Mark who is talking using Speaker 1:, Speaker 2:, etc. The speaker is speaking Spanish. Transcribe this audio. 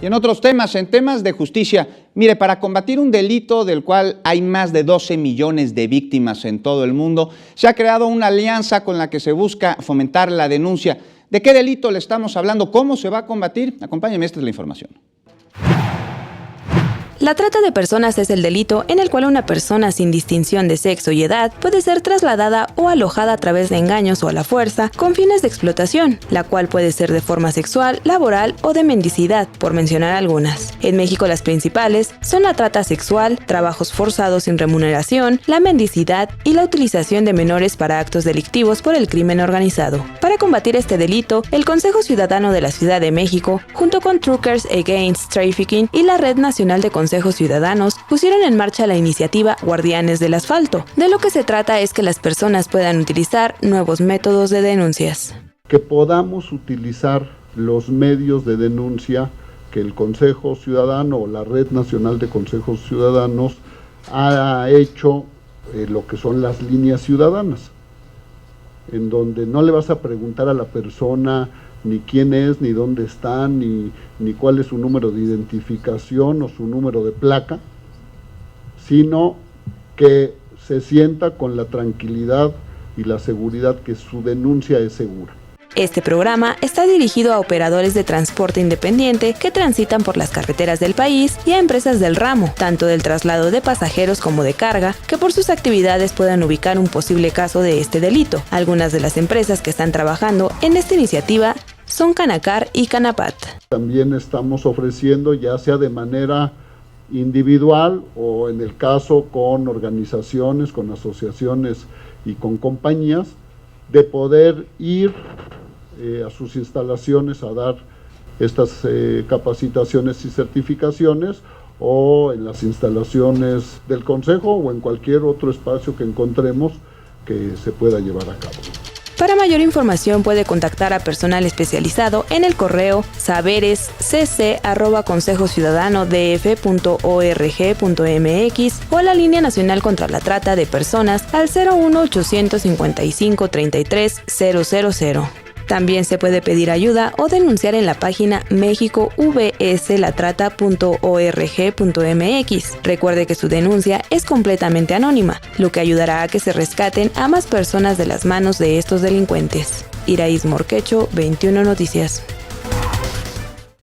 Speaker 1: Y en otros temas, en temas de justicia, mire, para combatir un delito del cual hay más de 12 millones de víctimas en todo el mundo, se ha creado una alianza con la que se busca fomentar la denuncia. ¿De qué delito le estamos hablando? ¿Cómo se va a combatir? Acompáñenme, esta es la información.
Speaker 2: La trata de personas es el delito en el cual una persona sin distinción de sexo y edad puede ser trasladada o alojada a través de engaños o a la fuerza con fines de explotación, la cual puede ser de forma sexual, laboral o de mendicidad, por mencionar algunas. En México las principales son la trata sexual, trabajos forzados sin remuneración, la mendicidad y la utilización de menores para actos delictivos por el crimen organizado. Para combatir este delito, el Consejo Ciudadano de la Ciudad de México, junto con Truckers Against Trafficking y la Red Nacional de Consejos Ciudadanos, pusieron en marcha la iniciativa Guardianes del Asfalto. De lo que se trata es que las personas puedan utilizar nuevos métodos de denuncias.
Speaker 3: Que podamos utilizar los medios de denuncia que el Consejo Ciudadano o la Red Nacional de Consejos Ciudadanos ha hecho, lo que son las líneas ciudadanas, en donde no le vas a preguntar a la persona ni quién es, ni dónde está, ni cuál es su número de identificación o su número de placa, sino que se sienta con la tranquilidad y la seguridad que su denuncia es segura.
Speaker 2: Este programa está dirigido a operadores de transporte independiente que transitan por las carreteras del país y a empresas del ramo, tanto del traslado de pasajeros como de carga, que por sus actividades puedan ubicar un posible caso de este delito. Algunas de las empresas que están trabajando en esta iniciativa son Canacar y Canapat.
Speaker 3: También estamos ofreciendo, ya sea de manera individual o en el caso con organizaciones, con asociaciones y con compañías, de poder ir a sus instalaciones a dar estas capacitaciones y certificaciones, o en las instalaciones del Consejo o en cualquier otro espacio que encontremos que se pueda llevar a cabo.
Speaker 2: Para mayor información puede contactar a personal especializado en el correo saberescc@consejociudadanodf.org.mx o a la Línea Nacional contra la Trata de Personas al 01-855-33-000. También se puede pedir ayuda o denunciar en la página mexicovslatrata.org.mx. Recuerde que su denuncia es completamente anónima, lo que ayudará a que se rescaten a más personas de las manos de estos delincuentes. Iraíz Morquecho, 21 Noticias.